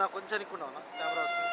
నాకు కొంచెం అనుకున్నావు కెమెరా వస్తుంది.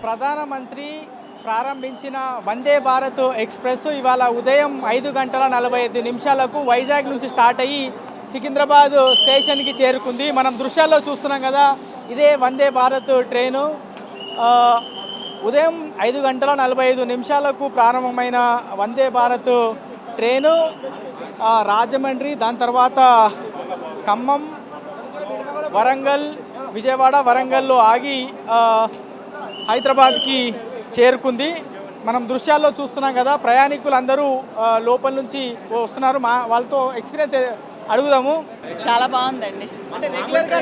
ప్రధానమంత్రి ప్రారంభించిన వందే భారత్ ఎక్స్ప్రెస్ ఇవాళ ఉదయం 5:45 వైజాగ్ నుంచి స్టార్ట్ అయ్యి సికింద్రాబాద్ స్టేషన్కి చేరుకుంది. మనం దృశ్యాల్లో చూస్తున్నాం కదా, ఇదే వందే భారత్ ట్రైను. ఉదయం 5:45 ప్రారంభమైన వందే భారత్ ట్రైను రాజమండ్రి, దాని తర్వాత ఖమ్మం, వరంగల్, విజయవాడ, వరంగల్లో ఆగి హైదరాబాద్కి చేరుకుంది. మనం దృశ్యాల్లో చూస్తున్నాం కదా, ప్రయాణికులందరూ లోపల నుంచి వస్తున్నారు. వాళ్ళతో ఎక్స్పీరియన్స్ అడుగుదాము. చాలా బాగుందండి. అంటే రెగ్యులర్గా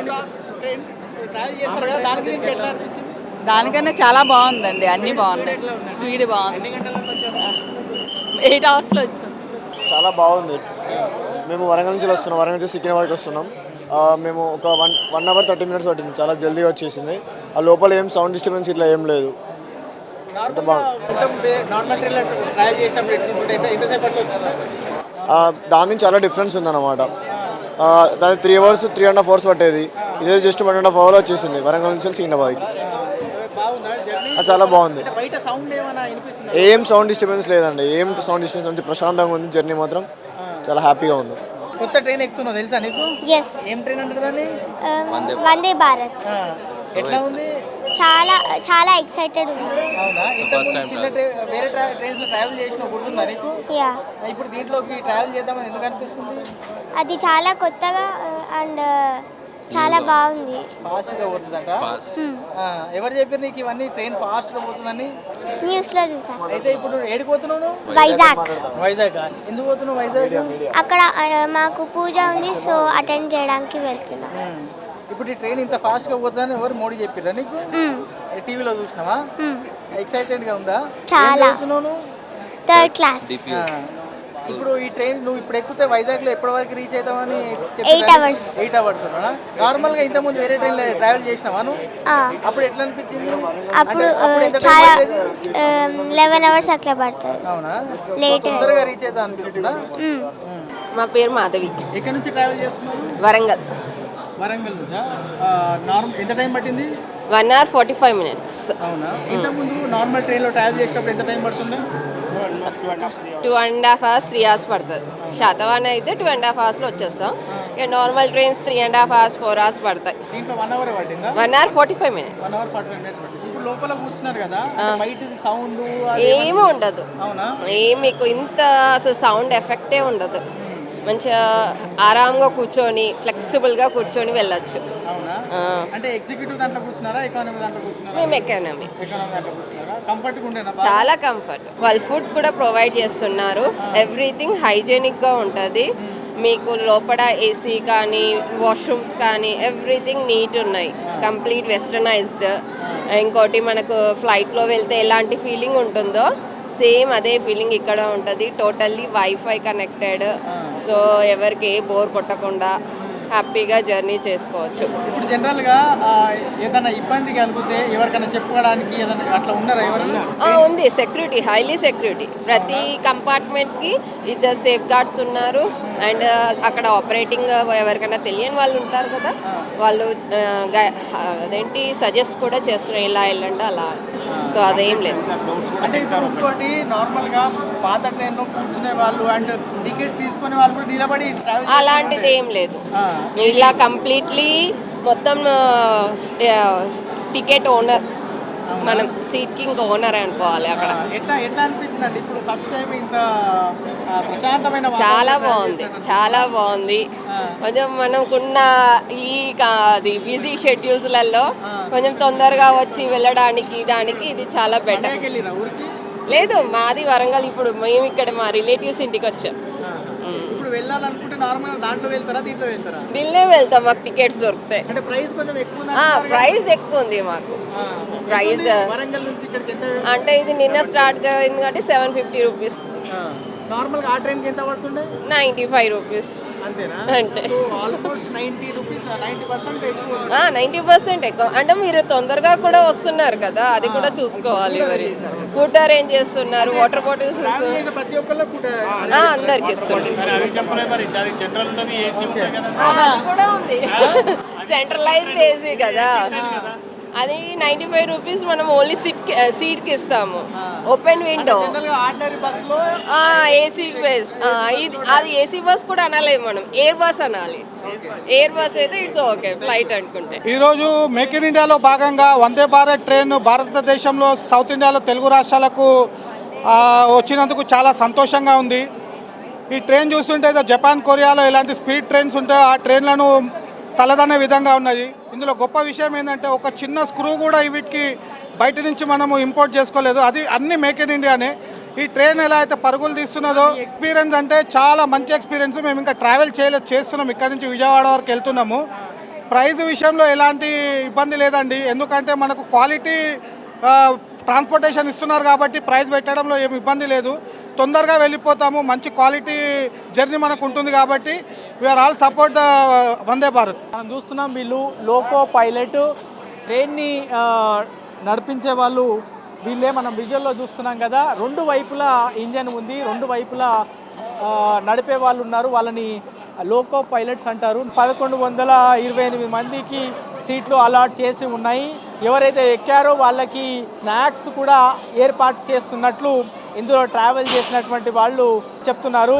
ట్రావెల్ చేస్తారు కదా, దాని గురించి ఎట్లా అనిపించింది? దానికన్నా చాలా బాగుందండి, అన్నీ బాగున్నాయి. స్పీడ్ బాగుంది. 8 అవర్స్లో వచ్చింది. చాలా బాగుంది. మేము వరంగల్ నుంచి వస్తున్నాం, వరంగల్ నుంచి సికింద్రాబాద్కి వస్తున్నాం. మేము ఒక 1 అవర్ 30 మినిట్స్ పట్టింది, చాలా జల్దీగా వచ్చేసింది. ఆ లోపల ఏం సౌండ్ డిస్టర్బెన్స్ ఇట్లా ఏం లేదు. దాని నుంచి చాలా డిఫరెన్స్ ఉందన్నమాట. దాని 3 అవర్స్ 3.5 అవర్స్ పట్టేది, ఇదే జస్ట్ 1.5 అవర్ వచ్చేసింది వరంగల్ నుంచి సికింద్రాబాద్కి. చాలా బాగుంది. ఏం సౌండ్ డిస్టర్బెన్స్ లేదండి, ఏం సౌండ్ డిస్టర్బెన్స్ అంతే ప్రశాంతంగా ఉంది. జర్నీ మాత్రం చాలా హ్యాపీగా ఉంది. కొత్త ట్రైన్ ఎక్కుతున్నావు తెలుసా నీకు? ఏం ట్రైన్ అంటారు దాన్ని? వందే భారత్. ఎట్లా ఉంది? చాలా చాలా ఎక్సైటెడ్ ఉంది. అవునా? వేరే ట్రైన్స్ లో ట్రావెల్ చేసిన గుర్తుందా నీకు? ఇప్పుడు దీంట్లోకి ట్రావెల్ చేద్దామని ఎందుకు అనిపిస్తుంది? అది చాలా కొత్తగా అండ్ చాలా బాగుంది. ఫాస్ట్గా పోతుందంట. హ్మ్. ఎవరు చెప్పారు నీకు ఇవన్నీ ట్రైన్ ఫాస్ట్గా పోతుందని? న్యూస్లో చూసాను. అయితే ఇప్పుడు ఏడికి పోతున్నావు నువ్వు? వైజాగ్. వైజాగ్. ఎందుకు పోతున్నావు వైజాగ్? అక్కడ మాకు పూజ ఉంది, సో అటెండ్ చేయడానికి వెళ్తున్నాం. ఇప్పుడు ఈ ట్రైన్ ఇంత ఫాస్ట్గా పోతుందని ఎవరు మోడీ చెప్పిరా నీకు? టీవీలో చూసినావా? ఎక్సైటెడ్గా ఉందా? చాలా. పోతున్నావు? 3rd class. ఇప్పుడు ఈ ట్రైన్ నువ్వు ఇప్పుడు ఎక్కితే వైజాగ్లో ఎప్పటి వరకు రీచ్ అవుతావని? 8 hours. 8 hours. నార్మల్గా ఇంతకుముందు వేరే ట్రైన్లో ట్రావెల్ చేసినావా నువ్వు? అప్పుడు ఎట్లా అనిపించింది? అప్పుడు చాలా 11 hours అట్లా పడుతుంది. అవునా? లేట్. తొందరగా రీచ్ అవుతా అనిపిస్తుందా? మా పేరు మాధవి. ఎక్కడి నుంచి ట్రావెల్ చేస్తున్నావు? వరంగల్. వరంగల్ నుంచా? నార్మల్ ఎంత టైం పట్టింది? 1 hour 45 minutes. అవునా? ఇంతకుముందు నార్మల్ ట్రైన్లో ట్రావెల్ చేసినప్పుడు ఎంత టైం పడుతుంది? 2.5 hours 3 hours పడుతుంది. శాతవాహన అయితే 2.5 hours వచ్చేస్తాం. ఇక నార్మల్ ట్రైన్స్ 3.5 hours 4 hours పడతాయి. దీంట్లో 1 hour పట్టిందా? 1 hour 45 minutes. 1 hour 45 minutes పట్టింది. ఇప్పుడు లోపల కూర్చున్నారు కదా, బయట సౌండ్ ఏమీ ఉండదు. అవునా? మీకు ఇంత అసలు సౌండ్ ఎఫెక్టే ఉండదు. మంచిగా ఆరాంగా కూర్చొని ఫ్లెక్సిబుల్గా కూర్చొని వెళ్ళొచ్చు. అవునా? అంటే ఎగ్జిక్యూటివ్ దాంట్లో కూర్చున్నారా, ఎకానమీ దాంట్లో కూర్చున్నారా? మేము ఎకానమీ. ఎకానమీ దాంట్లో కూర్చున్నారా? కంఫర్ట్గా ఉండేనా? చాలా కంఫర్ట్. వాళ్ళు ఫుడ్ కూడా ప్రొవైడ్ చేస్తున్నారు. ఎవ్రీథింగ్ హైజీనిక్గా ఉంటుంది. మీకు లోపల ఏసీ కానీ వాష్రూమ్స్ కానీ ఎవ్రీథింగ్ నీట్ ఉన్నాయి. Complete westernised. ఇంకోటి మనకు ఫ్లైట్లో వెళ్తే ఎలాంటి ఫీలింగ్ ఉంటుందో సేమ్ అదే ఫీలింగ్ ఇక్కడ ఉంటుంది. Totally wifi connected. సో ఎవరికి ఏ బోర్ కొట్టకుండా హ్యాపీగా జర్నీ చేసుకోవచ్చు. ఇప్పుడు జనరల్గా ఏదైనా ఇబ్బంది కలిగితే ఎవరికైనా చెప్పుకోవడానికి ఏదైనా అట్లా ఉన్నారా ఎవరైనా? ఉంది. Security, highly security. ప్రతి కంపార్ట్మెంట్కి 2 సేఫ్ గార్డ్స్ ఉన్నారు. అండ్ అక్కడ ఆపరేటింగ్ ఎవరికైనా తెలియని వాళ్ళు ఉంటారు కదా, వాళ్ళు అదేంటి సజెస్ట్ కూడా చేస్తున్నారు, ఇలా వెళ్ళండి అలా. సో అదేం లేదు. అంటే ఇప్పుడు ఇంకోటి నార్మల్గా పాత ట్రైన్లో కూర్చునే వాళ్ళు అండ్ టికెట్ తీసుకునే వాళ్ళు కూడా నిలబడి అలాంటిది ఏం లేదు. ఇలా కంప్లీట్లీ మొత్తం టికెట్ ఓనర్, మనం సీట్కి ఇంకా ఓనర్ అనుకోవాలి అక్కడ. ఎట్లా అనిపించింది అండి ఇప్పుడు ఫస్ట్ టైం ఇంత ప్రశాంతమైన? చాలా బాగుంది, చాలా బాగుంది. కొంచెం మనకున్న ఈ బిజీ షెడ్యూల్స్లలో కొంచెం తొందరగా వచ్చి వెళ్ళడానికి దానికి ఇది చాలా బెటర్. లేదు, మాది వరంగల్. ఇప్పుడు మేము ఇక్కడ మా రిలేటివ్స్ ఇంటికి వచ్చాం. వెళ్ళాలనుకుంటే నార్మల్ దాంట్లో వెళ్తారా, దీంట్లో వెళ్తారా? దీనిలో వెళ్తాం, మాకు టికెట్స్ దొరుకుతాయి. అంటే ప్రైస్ కొంచెం ఎక్కువ? ప్రైస్ ఎక్కువ ఉంది మాకు. ప్రైస్ వరంగల్ నుంచి ఇక్కడికి ఎంత? అంటే ఇది నిన్న స్టార్ట్ అయింది కాబట్టి 750 రూపీస్. నార్మల్గా ఆ ట్రైన్కి ఎంత పడుతుండే? 95 రూపీస్. అంతేనా? అంటే ఆల్మోస్ట్ 90 రూపీస్, 90% ఎక్కువ. 90% ఎక్కువ. అంటే మీరు తొందరగా కూడా వస్తున్నారు కదా, అది కూడా చూసుకోవాలి. మరి ఫుడ్ అరేంజ్ చేస్తున్నారు, వాటర్ బాటిల్స్ ప్రతి ఒక్కళ్ళు అందరికి ఇస్తున్నారు. అది కూడా ఉంది, సెంట్రలైజ్డ్ ఏసీ కదా. అది 95 రూపీస్. మనం ఓన్లీ సీట్కి ఇస్తాము. Open window, AC bus. అది ఏసీ బస్ కూడా అనలేము మనం, ఎయిర్ బస్ అనాలి. ఎయిర్ బస్ అయితే ఇట్స్ ఓకే, ఫ్లైట్ అనుకుంటే. ఈరోజు మేక్ ఇన్ ఇండియాలో భాగంగా వందే భారత్ ట్రైన్ భారతదేశంలో సౌత్ ఇండియాలో తెలుగు రాష్ట్రాలకు వచ్చినందుకు చాలా సంతోషంగా ఉంది. ఈ ట్రైన్ చూస్తుంటే జపాన్, కొరియాలో ఎలాంటి స్పీడ్ ట్రైన్స్ ఉంటాయో ఆ ట్రైన్లను తలదనే విధంగా ఉన్నది. ఇందులో గొప్ప విషయం ఏంటంటే ఒక చిన్న స్క్రూ కూడా వీటికి బయట నుంచి మనము ఇంపోర్ట్ చేసుకోలేదు. అది అన్ని మేక్ ఇన్ ఇండియానే. ఈ ట్రైన్ ఎలా అయితే పరుగులు తీస్తున్నదో ఎక్స్పీరియన్స్ అంటే చాలా మంచి ఎక్స్పీరియన్స్. మేము ఇంకా ట్రావెల్ చేస్తున్నాం, ఇక్కడ నుంచి విజయవాడ వరకు వెళ్తున్నాము. ప్రైస్ విషయంలో ఎలాంటి ఇబ్బంది లేదండి, ఎందుకంటే మనకు క్వాలిటీ ట్రాన్స్పోర్టేషన్ ఇస్తున్నారు కాబట్టి ప్రైస్ పెట్టడంలో ఏమి ఇబ్బంది లేదు. తొందరగా వెళ్ళిపోతాము, మంచి క్వాలిటీ జర్నీ మనకు ఉంటుంది కాబట్టి we are all support the Vande Bharat. మనం చూస్తున్నాం వీళ్ళు లోకో పైలట్ ట్రైన్ని నడిపించే వాళ్ళు వీళ్ళే. మనం విజువల్లో చూస్తున్నాం కదా, 2 వైపులా ఇంజన్ ఉంది, 2 వైపులా నడిపే వాళ్ళు ఉన్నారు. వాళ్ళని లోకో పైలట్స్ అంటారు. 1128 మందికి సీట్లు అలాట్ చేసి ఉన్నాయి. ఎవరైతే ఎక్కారో వాళ్ళకి స్నాక్స్ కూడా ఏర్పాటు చేస్తున్నట్లు ఇందులో ట్రావెల్ చేసినటువంటి వాళ్ళు చెప్తున్నారు.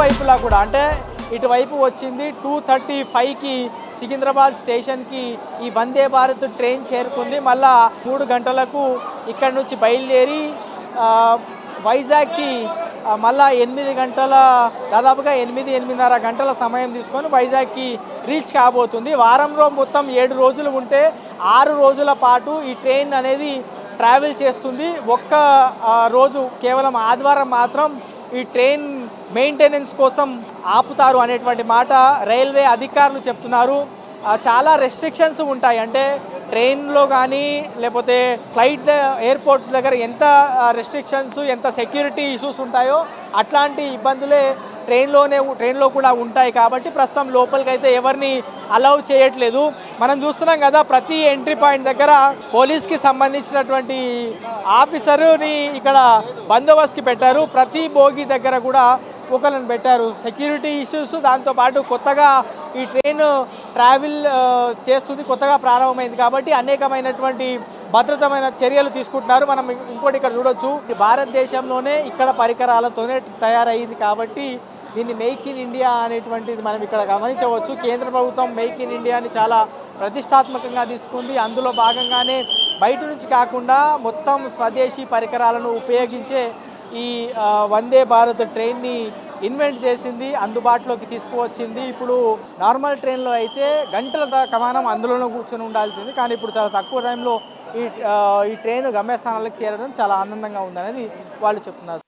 వైపులా కూడా అంటే ఇటువైపు వచ్చింది 2:35కి సికింద్రాబాద్ స్టేషన్కి ఈ వందే భారత్ ట్రైన్ చేరుకుంది. మళ్ళా 3 గంటలకు ఇక్కడి నుంచి బయలుదేరి వైజాగ్కి మళ్ళా 8 గంటల దాదాపుగా 8-8:30 గంటల సమయం తీసుకొని వైజాగ్కి రీచ్ కాబోతుంది. వారంలో మొత్తం 7 రోజులు ఉంటే 6 రోజుల పాటు ఈ ట్రైన్ అనేది ట్రావెల్ చేస్తుంది. ఒక్క రోజు కేవలం ఆదివారం మాత్రం ఈ ట్రైన్ మెయింటెనెన్స్ కోసం ఆపుతారు అనేటువంటి మాట రైల్వే అధికారులు చెప్తున్నారు. చాలా రెస్ట్రిక్షన్స్ ఉంటాయి. అంటే ట్రైన్లో కానీ లేకపోతే ఫ్లైట్ ఎయిర్పోర్ట్ దగ్గర ఎంత రెస్ట్రిక్షన్స్ ఎంత సెక్యూరిటీ ఇష్యూస్ ఉంటాయో అట్లాంటి ఇబ్బందులే ట్రైన్లో కూడా ఉంటాయి. కాబట్టి ప్రస్తుతం లోపలికి అయితే ఎవరిని అలౌ చేయట్లేదు. మనం చూస్తున్నాం కదా, ప్రతి ఎంట్రీ పాయింట్ దగ్గర పోలీస్కి సంబంధించినటువంటి ఆఫీసరుని ఇక్కడ బందోబస్తుకి పెట్టారు. ప్రతి బోగి దగ్గర కూడా ఒకళ్ళని పెట్టారు. సెక్యూరిటీ ఇష్యూస్ దాంతోపాటు కొత్తగా ఈ ట్రైన్ ట్రావెల్ చేస్తుంది, కొత్తగా ప్రారంభమైంది కాబట్టి అనేకమైనటువంటి భద్రతమైన చర్యలు తీసుకుంటున్నారు. మనం ఇంకోటి ఇక్కడ చూడొచ్చు, భారతదేశంలోనే ఇక్కడ పరికరాలతోనే తయారయ్యింది కాబట్టి దీన్ని మేక్ ఇన్ ఇండియా అనేటువంటిది మనం ఇక్కడ గమనించవచ్చు. కేంద్ర ప్రభుత్వం మేక్ ఇన్ ఇండియాని చాలా ప్రతిష్టాత్మకంగా తీసుకుంది. అందులో భాగంగానే బయట నుంచి కాకుండా మొత్తం స్వదేశీ పరికరాలను ఉపయోగించే ఈ వందే భారత్ ట్రైన్ని ఇన్వెంట్ చేసింది, అందుబాటులోకి తీసుకువచ్చింది. ఇప్పుడు నార్మల్ ట్రైన్లో అయితే గంటల కమానం అందులోనే కూర్చొని ఉండాల్సింది, కానీ ఇప్పుడు చాలా తక్కువ టైంలో ఈ ట్రైన్ గమ్యస్థానాలకు చేరడం చాలా ఆనందంగా ఉందనేది వాళ్ళు చెప్తున్నారు.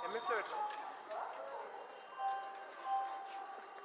ఎంఎఫ్లో పెట్టాం